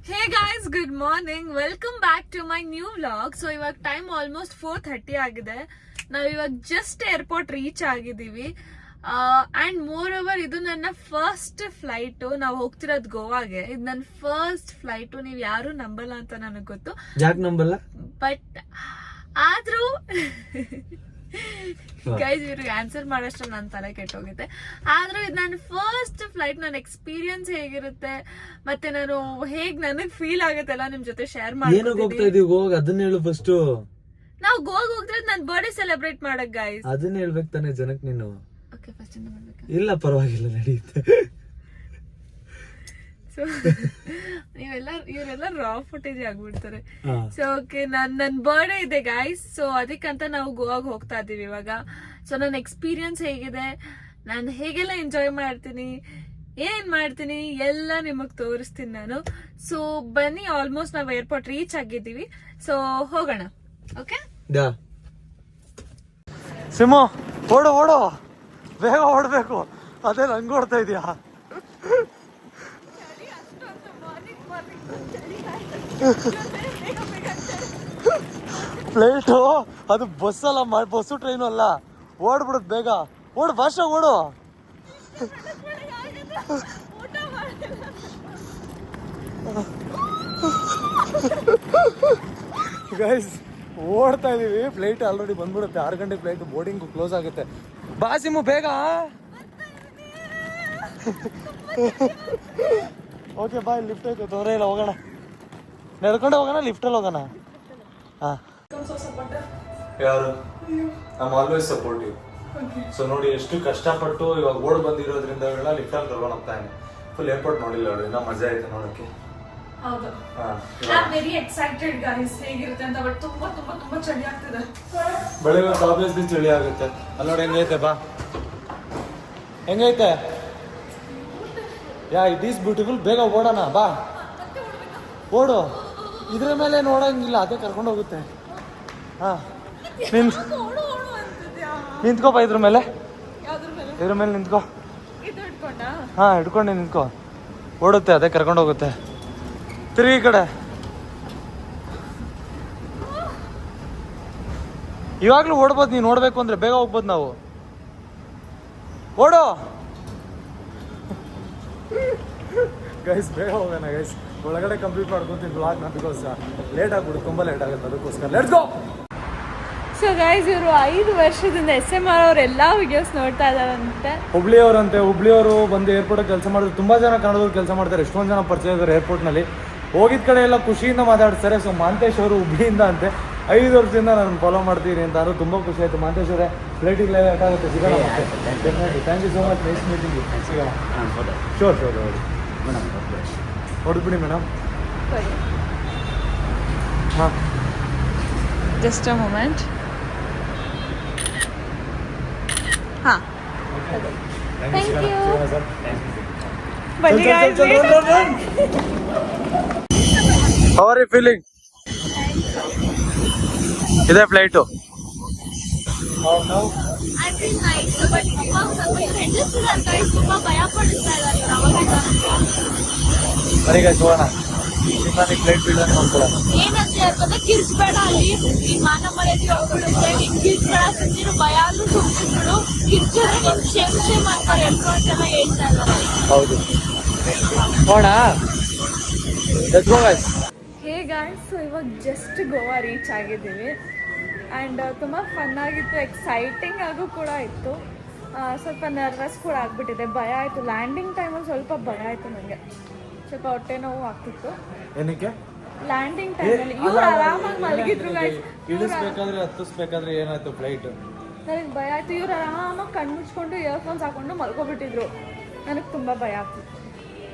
Hey guys, good morning. Welcome back to my new vlog. So ಇವಾಗ time almost 4:30 ಆಗಿದೆ. ನಾವ್ ಇವಾಗ just airport reach ಆಗಿದೀವಿ. And moreover ಇದು ನನ್ನ ಫಸ್ಟ್ ಫ್ಲೈಟ್. ನಾವು ಹೋಗ್ತಿರೋದು ಗೋವಾಗೆ. ಇದು ನನ್ನ ಫಸ್ಟ್ ಫ್ಲೈಟ್. ನೀವ್ ಯಾರು ನಂಬಲ್ಲ ಅಂತ ನನಗ್ ಗೊತ್ತು, ಯಾಕೆ ನಂಬಲ್ಲ? ಬಟ್ ಆದ್ರೂ ಗೈಸ್ ಇವ್ರಿಗೆ ಆನ್ಸರ್ ಮಾಡೋಷ್ಟು ನನ್ನ ತಲೆ ಕೆಟ್ಟೋಗುತ್ತೆ. ಆದ್ರೂ ಇದು ನನ್ನ ಫಸ್ಟ್ ಫ್ಲೈಟ್. ನನ್ನ ಎಕ್ಸ್ಪೀರಿಯನ್ಸ್ ಹೇಗಿರುತ್ತೆ ಮತ್ತೆ ನಾನು ಹೇಗ್ ನನಗ್ ಫೀಲ್ ಆಗುತ್ತೆ ಎಲ್ಲ ನಿಮ್ ಜೊತೆ ಶೇರ್ ಮಾಡ್ತೀನಿ. ಅದನ್ನ ಹೇಳು ಫಸ್ಟ್. ನಾವು ಗೋವಾಗ ಹೋಗ್ತಿರೋದು ನನ್ನ ಬರ್ಡೇ ಸೆಲೆಬ್ರೇಟ್ ಮಾಡಕ್ ಗೈಸ್. ಅದನ್ನ ಹೇಳ್ಬೇಕು ತಾನೆ ಜನಕ್ಕೆ ನೀನು. ಓಕೆ, ಫಸ್ಟ್ ಮಾಡ್ಬೇಕಾ? ಇಲ್ಲ ಪರವಾಗಿಲ್ಲ, ನಡೆಯುತ್ತೆ. ಸೊ ಇವರೆಲ್ಲ ರಾ ಫುಟೇಜ್ ಆಗ್ಬಿಡ್ತಾರೆ. ಸೊ ಓಕೆ, ನನ್ ಬರ್ಡೇ ಇದೆ ಗೈಸ್. ಸೊ ಅದಕ್ಕಂತ ನಾವು ಗೋವಾಗ ಹೋಗ್ತಾ ಇದೀವಿ ಇವಾಗ. ಸೊ ನನ್ನ ಎಕ್ಸ್ಪೀರಿಯನ್ಸ್ ಹೇಗಿದೆ, ನಾನು ಹೇಗೆಲ್ಲ ಎಂಜಾಯ್ ಮಾಡ್ತೀನಿ, ಏನ್ ಮಾಡ್ತೀನಿ ಎಲ್ಲ ನಿಮಗ್ ತೋರಿಸ್ತೀನಿ ನಾನು. ಸೊ ಬನ್ನಿ, ಆಲ್ಮೋಸ್ಟ್ ನಾವು ಏರ್ಪೋರ್ಟ್ ರೀಚ್ ಆಗಿದ್ದೀವಿ. ಸೊ ಹೋಗೋಣ. ಓಕೆ ಸಿಮೋ, ಓಡು ಓಡು, ಬೇಗ ಓಡ್ಬೇಕು. ಅದೇ ನಂಗೆ ಓಡ್ತಾ ಇದೀಯಾ? ಫ್ಲೈಟು ಅದು ಬಸ್ ಅಲ್ಲ, ಬಸ್ಸು ಟ್ರೈನು ಅಲ್ಲ. ಓಡ್ಬಿಡುದು ಬೇಗ. ಓಡು ಭಾಷ, ಓಡು. ಗೈಸ್ ಓಡ್ತಾ ಇದೀವಿ. ಫ್ಲೈಟ್ ಆಲ್ರೆಡಿ ಬಂದ್ಬಿಡುತ್ತೆ. 6 ಗಂಟೆ ಫ್ಲೈಟ್, ಬೋರ್ಡಿಂಗ್ ಕ್ಲೋಸ್ ಆಗುತ್ತೆ. ಬಾಸಿಮು ಬೇಗ. Okay bye. ಲಿಫ್ಟ್ ಐತೆ, ತೊಂದರೆ ಇಲ್ಲ, ಹೋಗೋಣ. ನಡ್ಕೊಂಡೆ ಹೋಗೋಣ, ಲಿಫ್ಟಲ್ಲಿ ಹೋಗೋಣ. ಹಾಂ, ಯಾರು? I always supportive. ಸೊ ನೋಡಿ ಎಷ್ಟು ಕಷ್ಟಪಟ್ಟು ಇವಾಗ ಓಡ್ ಬಂದಿರೋದ್ರಿಂದ ಲಿಫ್ಟಲ್ಲಿ ಕರ್ಕೊಂಡು ಹೋಗ್ತಾನೆ. ಫುಲ್ ಏರ್ಪೋರ್ಟ್ ನೋಡಿಲ್ಲ ಅವ್ರು, ಇನ್ನೂ ಮಜಾ ಆಯ್ತು ನೋಡೋಕ್ಕೆ. ಹೌದು, ವೆರಿ ಎಕ್ಸೈಟೆಡ್ ಗೈಸ್ ಹೇಗಿರುತ್ತೆ ಅಂತ. ಬಟ್ ತುಂಬಾ ತುಂಬಾ ತುಂಬಾ ಚಳಿ ಆಗ್ತಿದೆ. ಬೆಳಿಗ್ಗೆ ಆಬ್ವಿಯಸ್ಲಿ ಚಳಿ ಆಗುತ್ತೆ. ಅಲ್ಲಿ ನೋಡಿ ಹೆಂಗೈತೆ, ಬಾ. ಹೆಂಗೈತೆ? It is beautiful. ಬೇಗ ಓಡೋಣ, ಬಾ. ಓಡು. ಇದ್ರ ಮೇಲೆ ನೋಡಂಗಿಲ್ಲ, ಅದೇ ಕರ್ಕೊಂಡು ಹೋಗುತ್ತೆ. ಹಾ, ನಿಂತ್ಕೋಪ. ಇದ್ರ ಮೇಲೆ ನಿಂತ್ಕೋ. ಹಾ, ಹಿಡ್ಕೊಂಡೆ ನಿಂತ್ಕೋ. ಓಡುತ್ತೆ, ಅದೇ ಕರ್ಕೊಂಡು ಹೋಗುತ್ತೆ. ತಿರುಗಿ ಕಡೆ. ಇವಾಗ್ಲೂ ಓಡ್ಬೋದು, ನೀನು ನೋಡ್ಬೇಕು ಅಂದ್ರೆ. ಬೇಗ ಹೋಗ್ಬೋದು ನಾವು. ಓಡು ಗೈಸ್, ಬೇಗ ಹೋಗೋಣ ಗೈಸ್. ಒಳಗಡೆ ಕಂಪ್ಲೀಟ್ ಮಾಡ್ಕೊತೀನಿ ಬ್ಲಾಗ್ನ, ಬಿಕಾಸ್ ಲೇಟ್ ಆಗ್ಬಿಡುತ್ತೆ, ತುಂಬ ಲೇಟ್ ಆಗುತ್ತೆ. ಅದಕ್ಕೋಸ್ಕರ ಲೆಟ್ಸ್ ಗೋ. ಸೊ ಗೈಸ್, ಇವರು 5 ವರ್ಷದಿಂದ SMR ಅವ್ರ ಎಲ್ಲಾ ವಿಡಿಯೋಸ್ ನೋಡ್ತಾ ಇದಾರಂತೆ. ಹುಬ್ಳಿಯವರು ಬಂದು ಏರ್ಪೋರ್ಟ್ ಕೆಲಸ ಮಾಡಿದ್ರು. ತುಂಬಾ ಜನ ಕನ್ನಡದವ್ರು ಕೆಲಸ ಮಾಡ್ತಾರೆ. ಎಷ್ಟೊಂದು ಜನ ಪರಿಚಯ ಇದ್ದಾರೆ ಏರ್ಪೋರ್ಟ್ನಲ್ಲಿ. ಹೋಗಿದ ಕಡೆ ಎಲ್ಲ ಖುಷಿಯಿಂದ ಮಾತಾಡ್ತಾರೆ. ಸೊ ಮಾಂತೇಶ್ ಅವರು ಹುಬ್ಳಿಯಿಂದ ಅಂತೆ. 5 ವರ್ಷದಿಂದ ನಾನು ಫಾಲೋ ಮಾಡ್ತೀನಿ ಅಂತ ಅಂದ್ರು. ತುಂಬ ಖುಷಿ ಆಯಿತು. ಮಾಂತೇಶ್ ಅವರೇ, ಫ್ಲೈಟಿಗೆ ಲೇಟ್ ಆಗುತ್ತೆ, ಸಿಗೋಣ ಮತ್ತೆ. Definitely. Thank you so much. Nice meeting you. ಸಿಗೋಣ. ಶೋರ್ ಹೊಡಿ ಹೊಡೆದ್ಬಿಡಿ ಮೇಡಮ್. ಹಾಂ, ಜಸ್ಟ್ ಅ ಮೊಮೆಂಟ್. ಹಾಂ, ಥ್ಯಾಂಕ್ ಯು. ಬನ್ನಿ guys. How are you feeling? ಇದೇ ಫ್ಲೈಟು. ಬರೀ ಗೈಸ್ ಹೋಗೋಣ. ನಿಮ್ಮನೆ ಫ್ಲೈಟ್ ಬೀಳೋಣ ನೋಡ್ಕೊಳ್ಳೋಣ. ಏನಂತ ಕಿರ್ಚ್ಬೇಡ, ಅಲ್ಲಿ ಈ ಮಾನ ಮರ್ಯಾದೆ ಹೋಗ್ಬಿಡುತ್ತೆ. ಕಿರ್ಚ್ಬೇಡ, ಸುಮ್ಮನೆ ಭಯ ಆದ್ರೂ ಸುಮ್ಮನಿಬಿಡು. ಕಿರ್ಚಿದ್ರೆ ನಿಮ್ಗೆ ಶೇಮ್ ಮಾಡ್ತಾರೆ ಎಲ್ರು ಅಂತೆಲ್ಲ ಹೇಳ್ತಾ ಇದ್ದಾರೆ. ಹೌದು, ಹೋಗೋಣ. Let's go guys. Hey guys, so ಇವಾಗ ಜಸ್ಟ್ ಗೋವಾ ರೀಚ್ ಆಗಿದ್ದೀವಿ. ಆ್ಯಂಡ್ ತುಂಬ ಫನ್ ಆಗಿತ್ತು, ಎಕ್ಸೈಟಿಂಗ್ ಆಗು ಕೂಡ ಇತ್ತು. ಸ್ವಲ್ಪ ನರ್ವಸ್ ಕೂಡ ಆಗಿಬಿಟ್ಟಿದೆ, ಭಯ ಆಯಿತು. ಲ್ಯಾಂಡಿಂಗ್ ಟೈಮಲ್ಲಿ ಸ್ವಲ್ಪ ಭಯ ಆಯಿತು ನನಗೆ. ಸ್ವಲ್ಪ ಹೊಟ್ಟೆ ನೋವು ಆಗ್ತಿತ್ತು. ಏನಕ್ಕೆ? ಲ್ಯಾಂಡಿಂಗ್ ಟೈಮಲ್ಲಿ ಇವ್ರು ಆರಾಮಾಗಿ ಮಲಗಿದ್ರು ಗೈಸ್. ಇಳಿಸ್ಬೇಕಾದ್ರೆ ಹತ್ತಿಸ್ಬೇಕಾದ್ರೆ ಏನಾಯ್ತು ಫ್ಲೈಟ್? ನನಗೆ ಭಯ ಆಯಿತು. ಇವ್ರು ಆರಾಮಾಗಿ ಕಣ್ಣು ಮುಚ್ಕೊಂಡು ಇಯರ್ಫೋನ್ಸ್ ಹಾಕೊಂಡು ಮಲ್ಕೊಬಿಟ್ಟಿದ್ರು. ನನಗೆ ತುಂಬ ಭಯ ಆಗ್ತಿತ್ತು.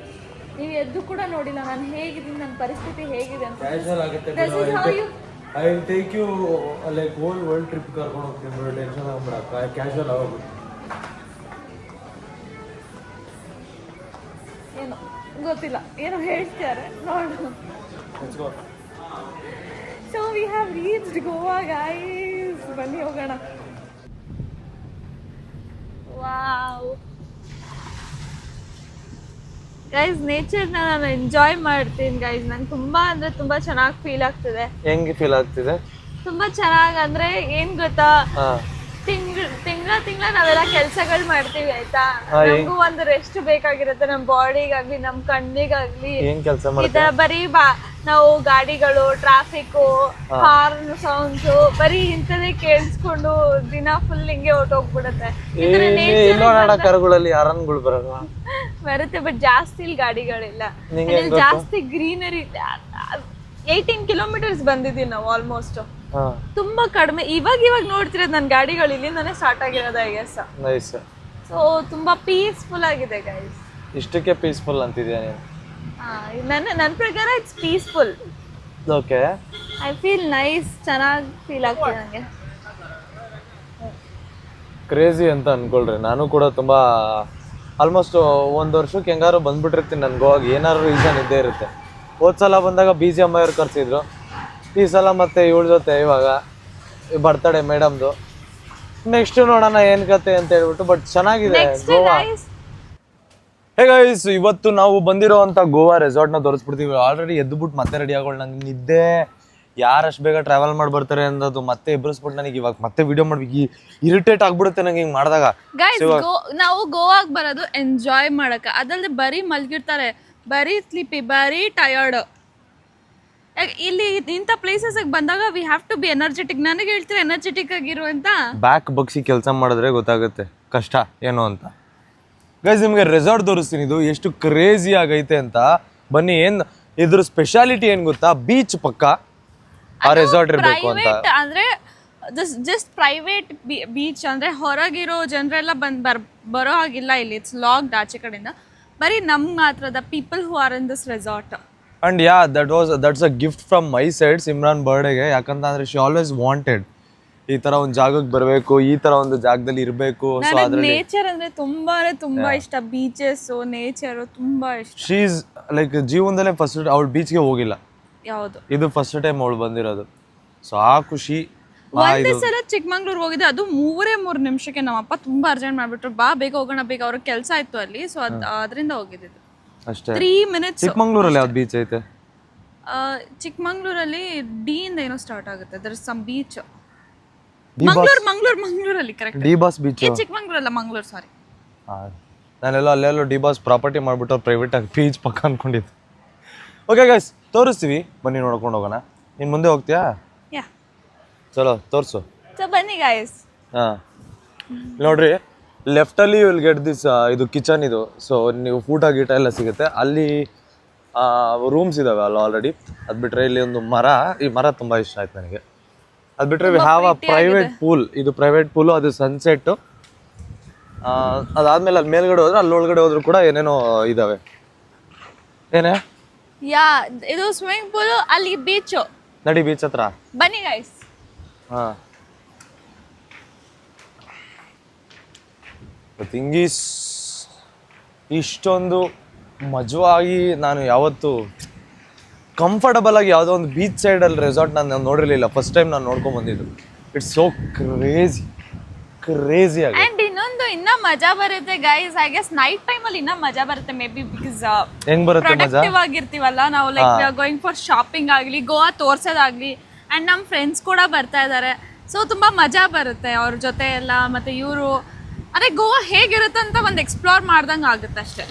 ನೀವು ಎದ್ದು ಕೂಡ ನೋಡಿಲ್ಲ ನಾನು ಹೇಗಿದ್ದೀನಿ, ನನ್ನ ಪರಿಸ್ಥಿತಿ ಹೇಗಿದೆ ಅಂತ. ಕ್ಯಾಶುವಲ್ ಆಗುತ್ತೆ. I will take you like world trip ಕರ್ಕೊಂಡು ಹೋಗ್ತೀನಿ ಬಿಡು. ಟೆನ್ಷನ್ ಆಗ್ಬಿಡ. ಕ್ಯಾಶುವಲ್ ಆಗೋಗ್ಬಿಟ್ಟು. ಏನೋ ಗೊತ್ತಿಲ್ಲ, ಏನೋ ಹೇಳ್ತಾರೆ ನೋಡು. So we have reached Goa guys. ಬನ್ನಿ ಹೋಗೋಣ. ವಾವ್, ಗೈಸ್ ನೇಚರ್ನ ನಾನು ಎಂಜಾಯ್ ಮಾಡ್ತೀನಿ ಗೈಸ್. ನಂಗೆ ತುಂಬಾ ಅಂದ್ರೆ ತುಂಬಾ ಚೆನ್ನಾಗಿ ಫೀಲ್ ಆಗ್ತಿದೆ. ಹೆಂಗೆ ಫೀಲ್ ಆಗ್ತಿದೆ? ತುಂಬಾ ಚೆನ್ನಾಗಿ ಅಂದ್ರೆ ಏನ್ ಗೊತ್ತಾ, ತಿಂಗಳ ನಾವೆಲ್ಲ ಕೆಲ್ಸಗಳು ಮಾಡ್ತೀವಿ ಆಯ್ತಾ, ನಮಗೂ ಒಂದು ರೆಸ್ಟ್ ಬೇಕಾಗಿರುತ್ತೆ, ನಮ್ ಬಾಡಿಗಾಗ್ಲಿ ನಮ್ ಕಣ್ಣಿಗಾಗ್ಲಿ. ಏನ್ ಕೆಲಸ ಈ ಮಾಡ್ತೀವಿ? ತರ ಬರೀ ನಾವು ಗಾಡಿಗಳು, ಟ್ರಾಫಿಕ್, ಹಾರ್ನ್ ಸೌಂಡ್ಸ್ ಬರೀ ಇಂಥದೇ ಕೇಳಿಸ್ಕೊಂಡು ದಿನ ಫುಲ್ ಹಿಂಗೆ ಹೊಟ್ಟೋಗ್ಬಿಡುತ್ತೆ. ಕರುಗಳಲ್ಲಿ ಯಾರನ್ಗಳು ಬರಲ್ವಾ? ಬರುತ್ತೆ, ಬಟ್ ಜಾಸ್ತಿ ಇಲ್ಲಿ ಗಾಡಿಗಳಿಲ್ಲ, ಜಾಸ್ತಿ ಗ್ರೀನರಿ. 18 ಕಿಲೋಮೀಟರ್ಸ್ ಬಂದಿದ್ದೀವಿ ನಾವು ಆಲ್ಮೋಸ್ಟ್. ತುಂಬಾ ಕಡಿಮೆ. ಇವಾಗ ನೋಡ್ತಿರೋದು ನನ್ನ ಗಾಡಿಗಳು ಇಲ್ಲಿಂದಾನೆ ಸ್ಟಾರ್ಟ್ ಆಗಿರೋದು ಐ ಗೆಸ್. ನೈಸ್. ಸೊ ತುಂಬಾ ಪೀಸ್ಫುಲ್ ಆಗಿದೆ ಗೈಸ್. ಇಷ್ಟಕ್ಕೆ ಪೀಸ್ಫುಲ್ ಅಂತಿದ್ಯಾ ನೀನು? ನನ್ನ ಪ್ರಕಾರ it's peaceful. Okay, I feel nice. ಚೆನ್ನಾಗಿ ಫೀಲ್ ಆಗ್ತಿದೆ ನನಗೆ. ಕ್ರೇಜಿ ಅಂತ ಅನ್ಕೊಳ್ರಿ. ನಾನು ಕೂಡ ತುಂಬಾ ಆಲ್ಮೋಸ್ಟ್ 1 ವರ್ಷಕ್ಕೆ ಹೆಂಗಾರು ಬಂದ್ಬಿಟ್ಟಿರ್ತೀನಿ ನನ್ಗೆ ಗೋವಾಗ. ಏನಾದ್ರು ರೀಸನ್ ಇದ್ದೇ ಇರುತ್ತೆ. ಹೋದ್ಸಲ ಬಂದಾಗ BGM ಅವ್ರು ಕರ್ಸಿದ್ರು, ಈ ಸಲ ಮತ್ತೆ ಇವಳ ಜೊತೆ ಇವಾಗ ಬರ್ತಡೆ ಮೇಡಮ್ದು. ನೆಕ್ಸ್ಟ್ ನೋಡೋಣ ಏನ್ ಕತೆ ಅಂತ ಹೇಳ್ಬಿಟ್ಟು. ಬಟ್ ಚೆನ್ನಾಗಿದೆ ಗೋವಾ. ಹೇ ಗೈಸ್, ಇವತ್ತು ನಾವು ಬಂದಿರೋಂಥ ಗೋವಾ ರೆಸಾರ್ಟ್ನ ತೋರಿಸ್ಬಿಡ್ತೀವಿ. ಆಲ್ರೆಡಿ ಎದ್ದುಬಿಟ್ಟು ಮತ್ತೆ ರೆಡಿ ಆಗೋಳು. ನಂಗೆ ನಿದ್ದೆ, ಯಾರಷ್ಟು ಬೇಗ ಟ್ರಾವೆಲ್ ಮಾಡಿ ಬರ್ತಾರೆ ಅನ್ನೋದು ಮತ್ತೆ ಎಬ್ಬರಿಸ್ಬಿಟ್ಟು ನನಗೆ ಇವಾಗ ಮತ್ತೆ ವಿಡಿಯೋ ಮಾಡ್ಬೇಕು. ಇರಿಟೇಟ್ ಆಗ್ಬಿಡುತ್ತೆ ನಂಗೆ ಹಿಂಗೆ ಮಾಡಿದಾಗ. ನಾವು ಗೋವಾಗ್ ಬರೋದು ಎಂಜಾಯ್ ಮಾಡಕ, ಅದಲ್ಲದೆ ಬರೀ ಮಲ್ಗಿರ್ತಾರೆ, ಬರೀ ಸ್ಲೀಪಿ, ಬರೀ ಟಯರ್ಡ್. ಇಲ್ಲಿ ಇಂಥ ಪ್ಲೇಸಸ್ ಬಂದಾಗ we have to be energetic. ನನಗೆ ಹೇಳ್ತೀರಾ ಎನರ್ಜೆಟಿಕ್ ಆಗಿರುವಂತ. ಬ್ಯಾಕ್ ಬಗ್ಸಿ ಕೆಲಸ ಮಾಡಿದ್ರೆ ಗೊತ್ತಾಗುತ್ತೆ ಕಷ್ಟ ಏನು ಅಂತ. ಗೈಸ್ ನಿಮಗೆ ರೆಸಾರ್ಟ್ ತೋರಿಸ್ತೀನಿ, ಇದು ಎಷ್ಟು ಕ್ರೇಜಿ ಆಗೈತೆ ಅಂತ. ಬನ್ನಿ. ಇದ್ರ ಸ್ಪೆಷಾಲಿಟಿ ಏನ್ ಗೊತ್ತಾ? ಬೀಚ್ ಪಕ್ಕ ಆ ರೆಸಾರ್ಟ್ ಇರಬೇಕು ಅಂತ. ಅಂದ್ರೆ ಜಸ್ಟ್ ಪ್ರೈವೇಟ್ ಬೀಚ್, ಅಂದ್ರೆ ಹೊರಗಿರೋ ಜನರೆಲ್ಲ ಬರೋ ಹಾಗಿಲ್ಲ ಇಲ್ಲಿ. ಇಟ್ಸ್ ಲಾಕ್ಡ್ ಆಚೆ ಕಡೆಯಿಂದ. ಬರೀ ನಮ್ಗೆ ಮಾತ್ರ the people who are in this resort. And yeah, that's a gift from my side Simran ಬರ್ಡೇಗೆ. ಯಾಕಂತಂದ್ರೆ ಶಿ ಆಲ್ವೇಸ್ ವಾಂಟೆಡ್ ಈ ತರ ಒಂದು ಜಾಗಕ್ಕೆ ಬರಬೇಕು, ಈ ತರ ಒಂದು ಜಾಗದಲ್ಲಿ ಇರಬೇಕು. ಸೊ ಅದ್ರಲ್ಲಿ ನೇಚರ್ ಅಂದ್ರೆ ತುಂಬಾ ಇಷ್ಟ. ಬೀಚಸ್, ನೇಚರ್ ತುಂಬಾ ಇಷ್ಟ. ಶಿ ಇಸ್ ಲೈಕ್ ಜೀವನದಲ್ಲೇ ಫಸ್ಟ್ ಅವಳು ಬೀಚ್ಗೆ ಹೋಗಿಲ್ಲ. ಯಾವುದು ಇದು ಫಸ್ಟ್ ಟೈಮ್ ಅವಳು ಬಂದಿರೋದು. ಸೊ ಆ ಖುಷಿ. ಒಂದೇ ಸಲ ಚಿಕ್ಕಮಂಗ್ಳೂರ್ ಹೋಗಿದ್ದೆ, ಅದು 3 ನಿಮಿಷಕ್ಕೆ. ನಮ್ಮಪ್ಪ ತುಂಬಾ ಅರ್ಜೆಂಟ್ ಮಾಡ್ಬಿಟ್ರು, ಬಾ ಬೇಗ ಹೋಗೋಣ ಬೇಗ, ಅವ್ರಿಗೆ ಕೆಲಸ ಆಯ್ತು ಅಲ್ಲಿ. ಸೊ ಅದರಿಂದ ಹೋಗಿದ್ದು ಅಷ್ಟೇ. 3 ಮಿನಿಟ್ಸ್. ಚಿಕ್ಕಮಂಗ್ಳೂರಲ್ಲಿ ಯಾವ್ದು ಬೀಚ್ ಐತೆ? ಚಿಕ್ಕಮಂಗ್ಳೂರಲ್ಲಿ ಡಿ ಇಂದ ಏನೋ ಸ್ಟಾರ್ಟ್ ಆಗುತ್ತೆ. There is some beach. ಮಂಗ್ಳೂರಲ್ಲಿ ಕರೆಕ್ಟ್. D boss beach. ಚಿಕ್ಕಮಂಗ್ಳೂರಲ್ಲ, ಮಂಗ್ಳೂರ್, ಸಾರಿ. ಅಲ್ಲೆಲ್ಲೋ ಡಿ ಬಾಸ್ ಪ್ರಾಪರ್ಟಿ ಮಾಡ್ಬಿಟ್ಟು ಪ್ರೈವೇಟ್ ಆಗಿ ಬೀಚ್ ಪಕ್ಕ ಅನ್ಕೊಂಡಿದ್ದು. ಓಕೆ ಗೈಸ್, ತೋರಿಸ್ತೀವಿ, ಬನ್ನಿ ನೋಡ್ಕೊಂಡು ಹೋಗೋಣ. ನೀನ್ ಮುಂದೆ ಹೋಗ್ತೀಯಾ? ಯಾ, ಚಲೋ ತೋರಿಸು. ಸೊ ಬನ್ನಿ ಗೈಸ್. ನೋಡ್ರಿ, ಲೆಫ್ಟಲ್ಲಿ ವಿಲ್ ಗೆಟ್ ದಿಸ್, ಇದು ಕಿಚನ್ ಇದು. ಸೊ ನೀವು ಊಟ ಗೀಟ ಎಲ್ಲ ಸಿಗುತ್ತೆ ಅಲ್ಲಿ. ರೂಮ್ಸ್ ಇದಾವೆ ಅಲ್ಲ ಆಲ್ರೆಡಿ. ಅದು ಬಿಟ್ರೆ ಇಲ್ಲಿ ಒಂದು ಮರ, ಈ ಮರ ತುಂಬಾ ಇಷ್ಟ ಆಯ್ತು ನನಗೆ. ಅದು ಬಿಟ್ರೆ we have a private pool. ಇದು ಪ್ರೈವೇಟ್ ಪೂಲು, ಅದು ಸನ್ಸೆಟ್. ಅದಾದ್ಮೇಲೆ ಅಲ್ಲಿ ಮೇಲ್ಗಡೆ ಹೋದ್ರೆ, ಅಲ್ಲಿ ಒಳಗಡೆ ಹೋದ್ರು ಕೂಡ ಏನೇನೋ ಇದಾವೆ. ಏನೇ? ಯಾ, ಇದು ಸ್ವಿಮ್ಮಿಂಗ್ ಪೂಲ್, ಅಲ್ಲಿ ಬೀಚ್. ನಡಿ ಬೀಚ್ ಹತ್ರ ಬನ್ನಿ ಗೈಸ್. ಥಿಂಗ್ ಈಸ್, ಇಷ್ಟೊಂದು ಮಜವಾಗಿ ನಾನು ಯಾವತ್ತು ಕಂಫರ್ಟಬಲ್ ಆಗಿ ಯಾವುದೋ ಒಂದು ಬೀಚ್ ಸೈಡಲ್ಲಿ ರೆಸಾರ್ಟ್ ನಾನು ನೋಡಿರಲಿಲ್ಲ. ಫಸ್ಟ್ ಟೈಮ್ ನಾನು ನೋಡ್ಕೊಂಡ್ ಬಂದಿದ್ದು. ಇಟ್ಸ್ ಸೋ ಕ್ರೇಜಿ ಆಗಿ. ಅಂಡ್ ಇನ್ನ ಮಜಾ ಬರುತ್ತೆ guys. I guess night time ಅಲ್ಲಿ ಇನ್ನ ಮಜಾ ಬರುತ್ತೆ. ಮೇ ಬಿ ಬಿಕಾಸ್ ಹೆಂಗ್ ಬರುತ್ತೆ ಮಜಾ? ಪ್ರೊಡಕ್ಟಿವ್ ಆಗಿರ್ತೀವಲ್ಲ ನಾವು. Like we are going for shopping ಆಗ್ಲಿ, ಗೋವಾ ತೋರ್ಸೋದಾಗ್ಲಿ. ಅಂಡ್ ನಮ್ಮ ಫ್ರೆಂಡ್ಸ್ ಕೂಡ ಬರ್ತಾ ಇದ್ದಾರೆ. ಸೊ ತುಂಬಾ ಮಜಾ ಬರುತ್ತೆ ಅವ್ರ ಜೊತೆ ಎಲ್ಲ. ಮತ್ತೆ ಇವರು ಅದೇ ಗೋವಾ ಹೇಗಿರುತ್ತೆ ಅಂತ ಒಂದು ಎಕ್ಸ್ಪ್ಲೋರ್ ಮಾಡ್ದಂಗೆ ಆಗುತ್ತೆ ಅಷ್ಟೇ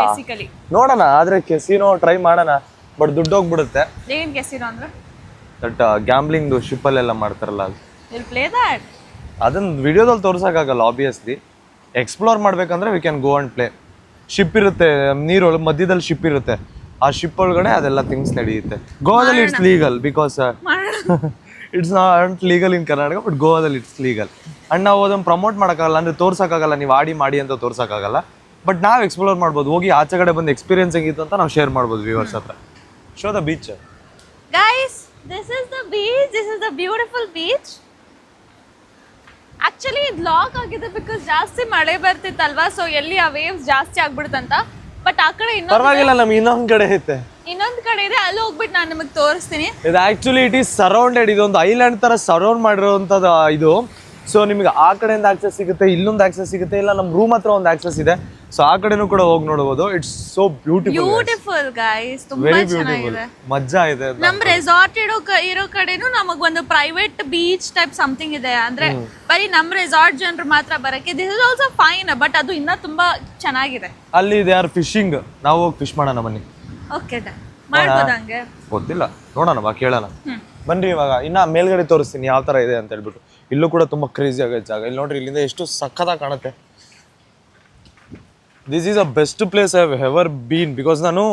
ಬೇಸಿಕಲಿ. ನೋಡೋಣ, ಆದ್ರೆ ಕೆಸಿನೋ ಟ್ರೈ ಮಾಡೋಣ. ಬಟ್ ದುಡ್ಡು ಹೋಗ್ಬಿಡುತ್ತೆ. ಏನ್ ಕೆಸಿನೋ ಅಂದ್ರೆ ದಟ್ ಗ್ಯಾಂಬ್ಲಿಂಗ್ ಶಿಪ್ಪಲ್ಲೆಲ್ಲ ಮಾಡ್ತಾರಲ್ಲ, ಅದು. Will play that. ಅದನ್ನ ವಿಡಿಯೋದಲ್ಲಿ ತೋರ್ಸಕ್ಕಾಗಲ್ಲ ಆಬ್ವಿಯಸ್ಲಿ. ಎಕ್ಸ್ಪ್ಲೋರ್ ಮಾಡ್ಬೇಕಂದ್ರೆ we can go and play. Ship ಇರುತ್ತೆ ನೀರೊಳಗೆ, ಮಧ್ಯದಲ್ಲಿ ಶಿಪ್ ಇರುತ್ತೆ. ಆ ಶಿಪ್ ಒಳಗಡೆ ಅದೆಲ್ಲ ಥಿಂಗ್ಸ್ ನಡೆಯುತ್ತೆ. ಗೋವಾದಲ್ಲಿ it's legal because it's not legal in Karnataka, but ಗೋವಾದಲ್ಲಿ ಇಟ್ಸ್ ಲೀಗಲ್. ಅಂಡ್ ನಾವು ಅದನ್ನು ಪ್ರಮೋಟ್ ಮಾಡೋಕ್ಕಾಗಲ್ಲ, ಅಂದರೆ ತೋರ್ಸೋಕ್ಕಾಗಲ್ಲ. ನೀವು ಮಾಡಿ ಅಂತ ತೋರ್ಸೋಕ್ಕಾಗಲ್ಲ. ಬಟ್ ನಾವು ಎಕ್ಸ್ಪ್ಲೋರ್ ಮಾಡ್ಬೋದು. ಹೋಗಿ ಆಚೆ ಕಡೆ ಬಂದು ಎಕ್ಸ್ಪೀರಿಯನ್ಸ್ ಹೆಂಗಿತ್ತು ಅಂತ ನಾವು ಶೇರ್ ಮಾಡ್ಬೋದು ವ್ಯೂವರ್ಸ್ ಹತ್ರ. Show the beach guys. This is the beach. This is the beautiful beach. Actually ಇದು ಲಾಕ್ ಆಗಿದೆ ಬಿಕಾಸ್ ಜಾಸ್ತಿ ಮಳೆ ಬರ್ತಿತ್ತಲ್ವಾ. ಸೊ ಎಲ್ಲಿ ಆ ವೇವ್ಸ್ ಜಾಸ್ತಿ ಆಗ್ಬಿಡುತ್ತಂತ. ಬಟ್ ಆ ಕಡೆ ಪರವಾಗಿಲ್ಲ, ನಮ್ಗೆ ಇನ್ನೊಂದ್ ಕಡೆ ಐತೆ. ಇನ್ನೊಂದ್ ಕಡೆ ಇದೆ, ಅಲ್ಲಿ ಹೋಗ್ಬಿಟ್ಟು ನಾನು ನಿಮಗೆ ತೋರಿಸ್ತೀನಿ. ಇದು ಆಕ್ಚುಲಿ ಇಟ್ ಈಸ್ ಸರೌಂಡೆಡ್. ಇದೊಂದು ಐಲ್ಯಾಂಡ್ ತರ ಸರೌಂಡ್ ಮಾಡಿರೋಂಥದ್ದು ಇದು. ಸೊ ನಿಮಗೆ ಆ ಕಡೆಯಿಂದ ಆಕ್ಸೆಸ್ ಸಿಗುತ್ತೆ, ಇಲ್ಲೊಂದು ಆಕ್ಸೆಸ್ ಸಿಗುತ್ತೆ, ಇಲ್ಲ ನಮ್ಮ ರೂಮ್ ಹತ್ರ ಒಂದು ಆಕ್ಸೆಸ್ ಇದೆ. ಸೊ ಆ ಕಡೆನೂ ಕೂಡ ಹೋಗಿ ನೋಡಬಹುದು. ಇಟ್ಸ್ ಸೋ ಬ್ಯೂಟಿಫುಲ್ ಗೈಸ್, ತುಂಬಾ ಚೆನ್ನಾಗಿದೆ, ಮಜಾ ಇದೆ. ನಮ್ ರೆಸಾರ್ಟ್ ಇರೋ ಕಡೆನೂ ನಮಗ್ ಒಂದು ಪ್ರೈವೇಟ್ ಬೀಚ್ ಟೈಪ್ ಸಮಥಿಂಗ್ ಇದೆ. ಅಂದ್ರೆ ಬರೀ ನಮ್ ರೆಸಾರ್ಟ್ ಜನರು ಮಾತ್ರ ಬರಕ್ಕೆ. This is also fine, but ಅದು ಇನ್ನ ತುಂಬಾ ಚೆನ್ನಾಗಿದೆ. ಅಲ್ಲಿ ಇದೆ ಯಾರು ಫಿಶಿಂಗ್, ನಾವು ಹೋಗಿ ಫಿಶ್ ಮಾಡೋಣ ಬನ್ನಿ. ಓಕೆ ಮಾಡ್ಬೋದ? ಹಂಗೆ ಗೊತ್ತಿಲ್ಲ, ನೋಡೋಣ ಬಾ, ಕೇಳೋಣ ಬನ್ರಿ. ಇವಾಗ ಇನ್ನ ಮೇಲ್ಗಡೆ ತೋರಿಸ್ತೀನಿ ಯಾವ ತರ ಇದೆ ಅಂತ ಹೇಳ್ಬಿಟ್ಟು. ಇಲ್ಲೂ ಕೂಡ ತುಂಬಾ ಕ್ರೇಜಿ ಆಗೈತೆ ಜಾಗ. ಇಲ್ಲಿ ನೋಡ್ರಿ, ಇಲ್ಲಿಂದ ಎಷ್ಟು ಸಖತ್ತಾಗಿ ಕಾಣುತ್ತೆ. This is a best place I have ever been. Because ನಾನು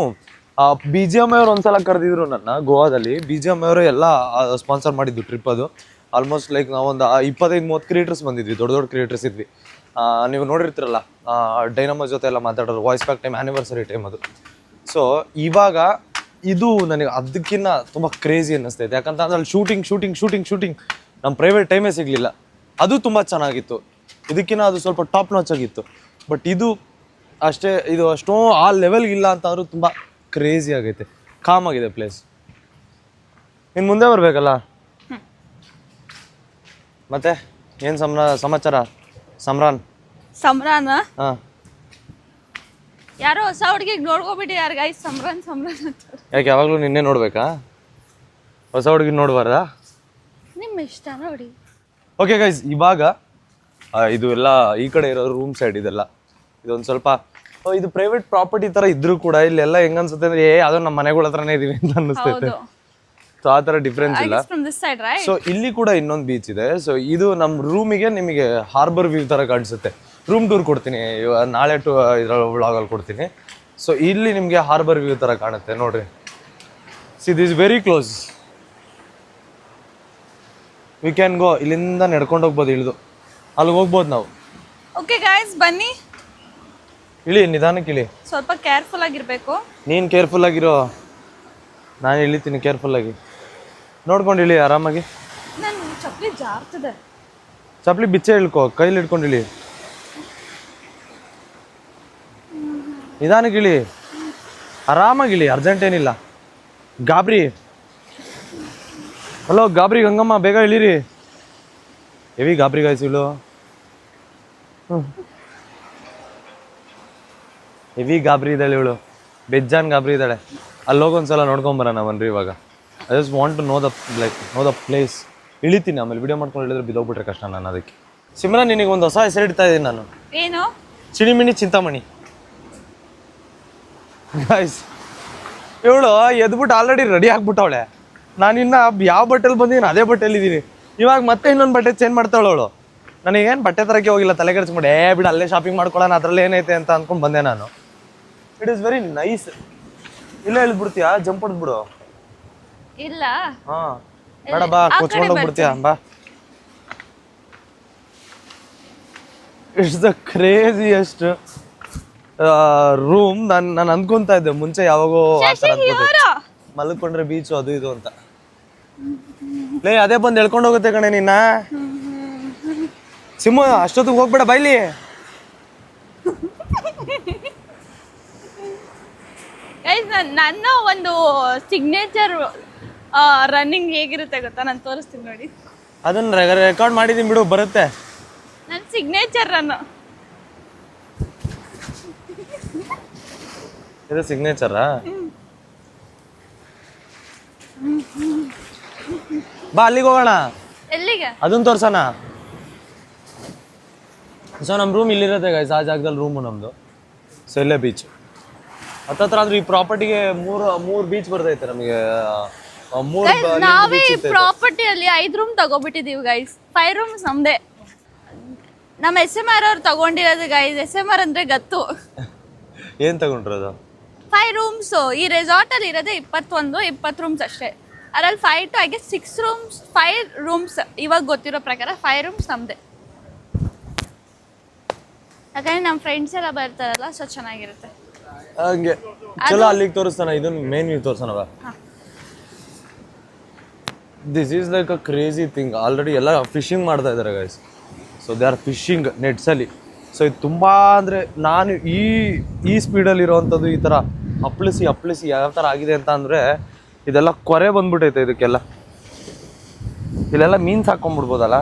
BGM ಅವರು ಒಂದ್ಸಲ ಕರೆದಿದ್ರು ನನ್ನ ಗೋವಾದಲ್ಲಿ. BGM ಅವರು ಎಲ್ಲ ಸ್ಪಾನ್ಸರ್ ಮಾಡಿದ್ದು ಟ್ರಿಪ್. ಅದು ಆಲ್ಮೋಸ್ಟ್ ಲೈಕ್ ನಾವೊಂದು 25-30 ಕ್ರಿಯೇಟರ್ಸ್ ಬಂದಿದ್ವಿ, ದೊಡ್ಡ ದೊಡ್ಡ ಕ್ರಿಯೇಟರ್ಸ್ ಇದ್ವಿ. ನೀವು ನೋಡಿರ್ತೀರಲ್ಲ, ಡೈನಮೋ ಜೊತೆ ಎಲ್ಲ ಮಾತಾಡೋರು, voice pack time, anniversary time ಅದು. ಸೊ ಇವಾಗ ಇದು ನನಗೆ ಅದಕ್ಕಿಂತ ತುಂಬ ಕ್ರೇಜಿ ಅನ್ನಿಸ್ತೈತೆ. ಯಾಕಂತಂದ್ರೆ ಅಲ್ಲಿ ಶೂಟಿಂಗ್ ನಮ್ಮ ಪ್ರೈವೇಟ್ ಟೈಮೇ ಸಿಗಲಿಲ್ಲ. ಅದು ತುಂಬ ಚೆನ್ನಾಗಿತ್ತು. ಇದಕ್ಕಿಂತ ಅದು ಸ್ವಲ್ಪ ಟಾಪ್ ನಾಚ್ ಆಗಿತ್ತು. ಬಟ್ ಇದು ಅಷ್ಟೇ, ಇದು ಅಷ್ಟೋ ಆ ಲೆವೆಲ್ಗೆ ಇಲ್ಲ ಅಂತಂದ್ರೂ ತುಂಬ ಕ್ರೇಜಿ ಆಗೈತೆ. ಕಾಮ್ ಆಗಿದೆ ಪ್ಲೇಸ್. ಇನ್ನು ಮುಂದೆ ಬರಬೇಕಲ್ಲ. ಮತ್ತೆ ಏನು ಸಮಾಚಾರ ಸಮರಾನ್? ಹಾಂ, ಯಾರೋ ಹೊಸ ಹುಡುಗಿಗೆ ನೋಡ್ಕೊಬಿಟ್ಟು ಯಾರು ಗೈಸ್ ಸಮರಾನ್ ಅಂತ. ಯಾಕೆ ಯಾವಾಗಲೂ ನಿನ್ನೆ ನೋಡ್ಬೇಕಾ? ಹೊಸ ಹುಡುಗಿ ನೋಡ್ಬಾರ್ದಾ? ನಿಮ್ಮ ಇಷ್ಟ ನೋಡಿ. ಓಕೆ ಗೈಸ್, ಇವಾಗ ಇದು ಎಲ್ಲ ಈ ಕಡೆ ಇರೋ ರೂಮ್ ಸೈಡ್ ಇದೆಲ್ಲ ಇದೊಂದು ಸ್ವಲ್ಪ ಇದು ಪ್ರೈವೇಟ್ ಪ್ರಾಪರ್ಟಿ ಥರ ಇದ್ರೂ ಕೂಡ ಇಲ್ಲೆಲ್ಲ ಹೆಂಗ ಅನ್ಸುತ್ತೆ ಅಂದ್ರೆ ಅದು ನಮ್ಮ ಮನೆಗಳ ಹತ್ರನೇ ಇದೀವಿ ಅಂತ ಅನ್ನಿಸ್ತೈತೆ. ಸೊ ಆ ಥರ ಡಿಫ್ರೆನ್ಸ್ ಇಲ್ಲ. ಸೊ ಇಲ್ಲಿ ಕೂಡ ಇನ್ನೊಂದು ಬೀಚ್ ಇದೆ. ಸೊ ಇದು ನಮ್ಮ ರೂಮಿಗೆ ನಿಮಗೆ ಹಾರ್ಬರ್ ವ್ಯೂ ಥರ ಕಾಣಿಸುತ್ತೆ. ರೂಮ್ ಟೂರ್ ಕೊಡ್ತೀನಿ ನಾಳೆ ಇದರ ವ್ಲಾಗಲ್ಲಿ ಕೊಡ್ತೀನಿ. ಸೊ ಇಲ್ಲಿ ನಿಮಗೆ ಹಾರ್ಬರ್ ವ್ಯೂ ಥರ ಕಾಣುತ್ತೆ ನೋಡ್ರಿ. See this very close. We can go. ಇಲ್ಲಿಂದ ನಡ್ಕೊಂಡು ಹೋಗ್ಬೋದು, ಇಳಿದು ಅಲ್ಲಿಗೆ ಹೋಗ್ಬೋದು ನಾವು. ಓಕೆ ಗಾಯ್ಸ್, ಬನ್ನಿ. ಇಳಿ, ನಿಧಾನಕ್ಕೆ ಇಳಿ, ಸ್ವಲ್ಪ ಕೇರ್ಫುಲ್ ಆಗಿರ್ಬೇಕು. ನೀನು ಕೇರ್ಫುಲ್ ಆಗಿರೋ, ನಾನು ಇಳಿತೀನಿ ಕೇರ್ಫುಲ್ ಆಗಿ. ನೋಡ್ಕೊಂಡು ಇಳಿ ಆರಾಮಾಗಿ. ನನ್ನ ಚಪ್ಪಲಿ ಜಾರ್ತದೆ. ಚಪ್ಪಲಿ ಬಿಚ್ಚೆ ಇಳ್ಕೊ, ಕೈಲಿ ಹಿಡ್ಕೊಂಡು ಇಳಿ. ನಿಧಾನಕ್ಕೆ ಇಳಿ, ಆರಾಮಾಗಿಳಿ, ಅರ್ಜೆಂಟ್ ಏನಿಲ್ಲ. ಗಾಬ್ರಿ, ಹಲೋ ಗಾಬ್ರಿ ಗಂಗಮ್ಮ, ಬೇಗ ಇಳಿರಿ. ಹೆವಿ ಗಾಬ್ರಿ ಗಾಯ್ಸಿಳು, ಹೆವಿ ಗಾಬ್ರಿ ಇದ್ದಾಳೆ ಇವಳು, ಬೆಜ್ಜಾನ್ ಗಾಬ್ರಿ ಇದ್ದಾಳೆ. ಅಲ್ಲಿ ಹೋಗೊಂದ್ಸಲ ನೋಡ್ಕೊಂಬರೋಣ ಬನ್ರಿ. ಇವಾಗ I just want to know the place. ಇಳಿತೀನಿ, ಆಮೇಲೆ ವಿಡಿಯೋ ಮಾಡ್ಕೊಂಡು ಹೇಳಿದ್ರೆ ಬಿದ್ದೋಗ್ಬಿಟ್ರೆ ಕಷ್ಟ ನಾನು. ಅದಕ್ಕೆ ಸಿಮ್ರನ್, ನಿನಗೆ ಒಂದು ಹೊಸ ಹೆಸರು ಇಡ್ತಾ ಇದ್ದೀನಿ ನಾನು. ಏನು? ಚಿಣಿಮಿಣಿ ಚಿಂತಾಮಣಿ. ಗಾಯ್ಸ್, ಇವಳು ಎದ್ಬಿಟ್ಟು ಆಲ್ರೆಡಿ ರೆಡಿ ಆಗ್ಬಿಟ್ಟವಳೆ. ನಾನಿನ್ನ ಯಾವ ಬಟ್ಟೆಲಿ ಬಂದಿದ್ದೀನಿ ಅದೇ ಬಟ್ಟೆಲಿ ಇದ್ದೀನಿ. ಇವಾಗ ಮತ್ತೆ ಇನ್ನೊಂದು ಬಟ್ಟೆ ಚೇಂಜ್ ಮಾಡ್ತಾಳೆ ಅವಳು. ನನಗೇನು ಬಟ್ಟೆ ತರಕ್ಕೆ ಹೋಗಿಲ್ಲ, ತಲೆ ಕೆಡಿಸ್ಕೊಂಡು ಬಿಡು ಅಲ್ಲೇ ಶಾಪಿಂಗ್ ಮಾಡ್ಕೊಳ್ಳೋಣ, ಅದ್ರಲ್ಲಿ ಏನೈತೆ ಅಂತ ಅಂದ್ಕೊಂಡು ಬಂದೆ ನಾನು. It is very nice. ಇಲ್ಲ ಇಳಿದ್ಬಿಡ್ತೀಯಾ? ಜಂಪ್ ಹೊಡ್ಬಿಡು. ಇಲ್ಲ, ಹಾ ಬೇಡ, ಬಾ ಕೊಚ್ಕೊಂಡು ಹೋಗ್ಬಿಡ್ತೀಯಾ, ಬಾ. It's the craziest room. ನಾನು ಅಂದ್ಕೊಂತ ಇದ್ದೆ ಮುಂಚೆ ಯಾವಾಗೋ ಮಲ್ಕೊಂಡ್ರೆ ಬೀಚು ಅದು ಇದು ಅಂತ. ಲೇ, ಅದೇ ಬಂದು ಎಳ್ಕೊಂಡು ಹೋಗುತ್ತೆ ಕಣೆ ನಿನ್ನ. ಸಿಮ್ಮು, ಅಷ್ಟೊತ್ತಿಗೆ ಹೋಗ್ಬೇಡ ಬೈಲಿ. ನನ್ನ ಒಂದು ಸಿಗ್ನೇಚರ್ ರನ್ನಿಂಗ್ ಹೇಗಿರುತ್ತೆ ಗೊತ್ತಾ? ನಾನು ತೋರಿಸ್ತೀನಿ ನೋಡಿ. ಅದನ್ನ ರೆಕಾರ್ಡ್ ಮಾಡಿದೀನಿ ಬಿಡು, ಬರುತ್ತೆ. ನನ್ನ ಸಿಗ್ನೇಚರ್ ರನ್ ಇದು ಸಿಗ್ನೇಚರಾ? ಬಾ ಅಲ್ಲಿಗೆ ಹೋಗೋಣ. ಎಲ್ಲಿಗೆ? ಅದನ್ನ ತೋರ್ಸೋಣ. ಸೊ ನಮ್ಮ ರೂಮ್ ಇಲ್ಲಿರುತ್ತೆ ಗೈಸ್, ಆ ಜಾಗದಲ್ಲಿ ರೂಮು ನಮ್ಮದು. ಸೊ ಇಲ್ಲೇ ಬೀಚ್ ಹತ್ತತ್ರ. ಆದ್ರೆ ಈ ಪ್ರಾಪರ್ಟಿಗೆ ಮೂರು ಬೀಚ್ ಬರ್ತೈತೆ ನಮಗೆ. ನಾವೇ ಈ ಪ್ರಾಪರ್ಟಿಯಲ್ಲಿ 5 ರೂಮ್ ತಗೋಬಿಟ್ಟಿದೀವಿ ಗೈಸ್. 5 ರೂಮ್ಸ್ ನಮ್ದೇ. ನಮ್ಮ SMR ಅವ್ರು ತಗೊಂಡಿರೋದು ಗೈಸ್. SMR ಅಂದ್ರೆ ಗತ್ತು. ಏನ್ ತಗೊಂಡ್ರದು? 5 ರೂಮ್ಸ್. ಈ ರೆಸಾರ್ಟ್ ಅಲ್ಲಿ ಇರೋದೇ 20 ರೂಮ್ಸ್ ಅಷ್ಟೇ. ಅದ್ರಲ್ಲಿ 5 to I guess 5 ರೂಮ್ಸ್ ಇವಾಗ ಗೊತ್ತಿರೋ ಪ್ರಕಾರ 5 ರೂಮ್ಸ್ ನಮ್ದೆ. ಯಾಕಂದ್ರೆ ನಮ್ಮ ಫ್ರೆಂಡ್ಸ್ ಎಲ್ಲ ಬರ್ತಾರಲ್ಲ, ಸೊ ಚೆನ್ನಾಗಿರುತ್ತೆ. ಹಂಗೆ ಚಲೋ ಅಲ್ಲಿಗೆ ತೋರಿಸ್ತಾನ. ಇದನ್ನ ಮೇನ್ ವ್ಯೂ ತೋರಿಸೋಣ. This is like a crazy thing. Already ಎಲ್ಲ ಫಿಶಿಂಗ್ ಮಾಡ್ತಾ ಇದ್ದಾರೆ guys. So they are fishing ನೆಟ್ಸಲ್ಲಿ. ಸೊ ಇದು ತುಂಬ ಅಂದರೆ ನಾನು ಈ ಸ್ಪೀಡಲ್ಲಿ ಇರೋವಂಥದ್ದು ಈ ಥರ ಅಪ್ಪಳಿಸಿ ಯಾವ ಥರ ಆಗಿದೆ ಅಂತ ಅಂದರೆ ಇದೆಲ್ಲ ಕೊರೆ ಬಂದ್ಬಿಟ್ಟೈತೆ ಇದಕ್ಕೆಲ್ಲ. ಇಲ್ಲೆಲ್ಲ ಮೀನು ಸಾಕೊಂಡ್ಬಿಡ್ಬೋದಲ್ಲ.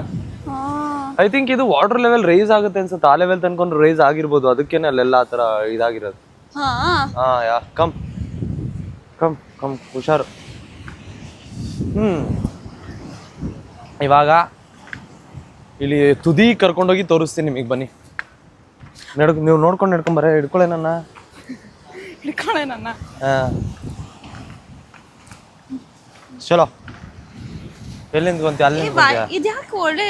ಐ ಥಿಂಕ್ ಇದು ವಾಟರ್ ಲೆವೆಲ್ ರೈಸ್ ಆಗುತ್ತೆ ಅನ್ಸುತ್ತೆ, ಆ ಲೆವೆಲ್ ತನ್ಕೊಂಡು ರೈಸ್ ಆಗಿರ್ಬೋದು, ಅದಕ್ಕೇನೆ ಅಲ್ಲೆಲ್ಲ ಆ ಥರ ಇದಾಗಿರೋದು. ಹಾ ಯಾ ಕಮ್ ಕಮ್ ಕಮ್ ಹುಷಾರು. ಇವಾಗ ಇಲ್ಲಿ ತುದಿ ಕರ್ಕೊಂಡೋಗಿ ತೋರಿಸ್ತೀನಿ ನಿಮಗೆ, ಬನ್ನಿ. ನೀವು ನೋಡ್ಕೊಂಡು ನಡ್ಕೊಂಬರ, ಹಿಡ್ಕೊಳ್ಳೆ ನನ್ನ. ಚಲೋ. ಎಲ್ಲಿಂದ ಬಂತಿ? ಅಲ್ಲಿ ಇದ್ಯಾಕೆ ಒಳ್ಳೆ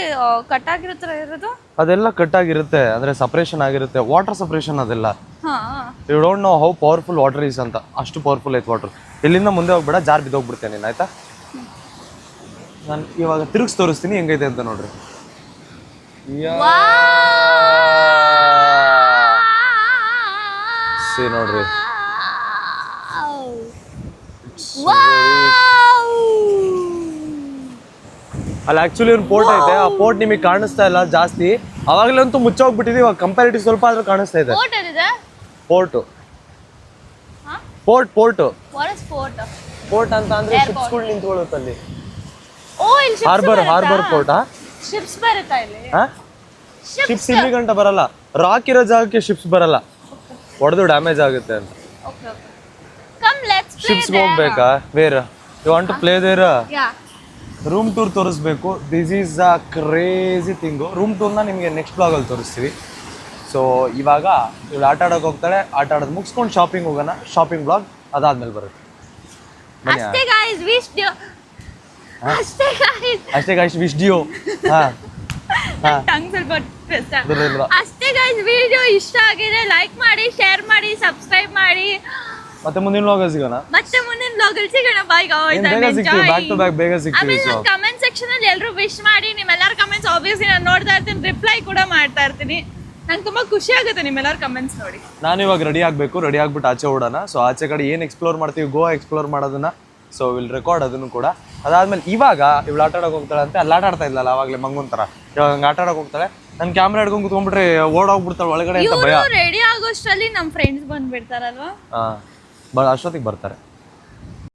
ಕಟ್ ಆಗಿರೋ ತರ ಇರೋದು? ಅದೆಲ್ಲ ಕಟ್ ಆಗಿರುತ್ತೆ, ಅಂದ್ರೆ ಸಪರೇಷನ್ ಆಗಿರುತ್ತೆ, ವಾಟರ್ ಸಪರೇಷನ್ ಅದೆಲ್ಲ. ಹಾ you don't know how powerful water is ಅಂತ. ಅಷ್ಟು ಪವರ್ಫುಲ್ ಐತೆ ವಾಟರ್. ಇಲ್ಲಿಂದ ಮುಂದೆ ಹೋಗ್ಬೇಡ, ಜಾರ್ ಬಿದ್ದೋಗ್ಬಿಡ್ತೇನೆ ನೀನು, ಆಯ್ತಾ? ನಾನು ಇವಾಗ ತಿರುಗಿಸಿ ತೋರಿಸ್ತೀನಿ ಹೆಂಗೈತೆ ಅಂತ ನೋಡ್ರಿ. ನೋಡ್ರಿ ಅಲ್ಲಿ ಆಕ್ಚುಲಿ ಒಂದು ಪೋರ್ಟ್ ಐತೆ, ಆ ಪೋರ್ಟ್ ನಿಮಗೆ ಕಾಣಿಸ್ತಾ ಇಲ್ಲ ಜಾಸ್ತಿ, ಅವಾಗಲಂತೂ ಮುಚ್ಚೋಗ್ಬಿಟ್ಟಿದೆ, ಇವಾಗ ಕಂಪ್ಯಾರಿಟಿವ್ ಸ್ವಲ್ಪ ಆದ್ರೂ ಕಾಣಿಸ್ತಾ ಇದೆ. ಪೋರ್ಟ್ ಪೋರ್ಟ್ ಪೋರ್ಟ್ ಪೋರ್ಟ್ ಅಂತ ಅಂದ್ರೆ ಶಿಪ್ಸ್ಗಳು ನಿಂತ್ಕೊಳ್ಳುತ್ತೆ ಅಲ್ಲಿ. Harbour port. ಶಿಪ್ಸ್ ಬರುತ್ತಾ ಇಲ್ಲಿ? ಶಿಪ್ಸ್ ಇಲ್ಲಿ ಗಂಟ ಬರಲ್ಲ, ರಾಕ್ ಇರೋ ಜಾಗಕ್ಕೆ ಶಿಪ್ಸ್ ಬರಲ್ಲ, ಹೊಡೆದು ಡ್ಯಾಮೇಜ್ ಆಗುತ್ತೆ ಅಂತ. ಶಿಪ್ಸ್ ಹೋಗ್ಬೇಕಾ? Where you want to play there? Room tour ತೋರಿಸ್ಬೇಕು. This is a crazy thing. Room ಟೂರ್ನ ನಿಮಗೆ ನೆಕ್ಸ್ಟ್ ಬ್ಲಾಗಲ್ಲಿ ತೋರಿಸ್ತೀವಿ. ಸೊ ಇವಾಗ ಇವಳು ಆಟ ಆಡೋಕೆ ಹೋಗ್ತಾಳೆ, ಆಟ ಆಡೋದು ಮುಗಿಸ್ಕೊಂಡು ಶಾಪಿಂಗ್ ಹೋಗೋಣ. ಶಾಪಿಂಗ್ ಬ್ಲಾಗ್ ಅದಾದ್ಮೇಲೆ ಬರುತ್ತೆ. ಅಷ್ಟೇ ಗಾಯ್ಸ್, ವಿಶ್ ಡಿಯೋ. ಅಷ್ಟೇ ಗೈಸ್, ವಿಡಿಯೋ ಇಷ್ಟ ಆಗಿದೆ ಲೈಕ್ ಮಾಡಿ, ಶೇರ್ ಮಾಡಿ, ಸಬ್ಸ್ಕ್ರೈಬ್ ಮಾಡಿ. ಮತ್ತೆ ಮುಂದಿನ ವ್ಲಾಗ್ ಸಿಗೋಣ. Bye guys. Back to back ಬೇಗ ಸಿಗ್ತೀವಿ. ಕಮೆಂಟ್ ಸೆಕ್ಷನ್ ಅಲ್ಲಿ ಎಲ್ಲರೂ ವಿಶ್ ಮಾಡಿ. ನಿಮ್ಮೆಲ್ಲರ ಕಮೆಂಟ್ಸ್ ಆಬ್ವಿಯಸ್ಲಿ ನಾನು ನೋಡ್ತಾ ಇರ್ತೀನಿ, ರಿಪ್ಲೈ ಕೂಡ ಮಾಡ್ತಾ ಇರ್ತೀನಿ. ನಂಗೆ ತುಂಬಾ ಖುಷಿ ಆಗುತ್ತೆ ನಿಮ್ಮೆಲ್ಲರ ಕಮೆಂಟ್ಸ್ ನೋಡಿ. ನಾನು ಇವಾಗ ರೆಡಿ ಆಗಬೇಕು, ರೆಡಿ ಆಗ್ಬಿಟ್ಟು ಆಚೆ ಓಡೋಣ. ಸೊ ಆಚೆ ಕಡೆ ಏನು ಎಕ್ಸ್ಪ್ಲೋರ್ ಮಾಡ್ತೀವಿ, ಗೋವಾ ಎಕ್ಸ್ಪ್ಲೋರ್ ಮಾಡೋದನ್ನ, ಸೊ ವಿಲ್ ರೆಕಾರ್ಡ್ ಅದನ್ನು ಕೂಡ. ಅದಾದ್ಮೇಲೆ ಇವಾಗ ಇವಳು ಆಟ ಆಡೋಕೆ ಹೋಗ್ತಾಳೆ ಅಂತ, ಅಲ್ಲಿ ಆಟ ಆಡ್ತಾ ಇಲ್ಲಲ್ಲ ಅವಾಗಲೇ ಮಂಗುನ್ ಥರ, ಇವಾಗ ಹಂಗೆ ಆಟ ಆಡೋಕೆ ಹೋಗ್ತಾಳೆ. ನನ್ನ ಕ್ಯಾಮ್ರಾ ಹಿಡ್ಕೊಂಡು ಕುತ್ಕೊಂಡ್ಬಿಟ್ರೆ ಓಡೋಗ್ಬಿಡ್ತಾಳೆ ಒಳಗಡೆ ಅಂತ ಭಯ. ರೆಡಿ ಆಗೋಷ್ಟರಲ್ಲಿ ನಮ್ಮ ಫ್ರೆಂಡ್ಸ್ ಬಂದ್ಬಿಡ್ತಾರಲ್ವಾ? ಅಷ್ಟೊತ್ತಿಗೆ ಬರ್ತಾರೆ.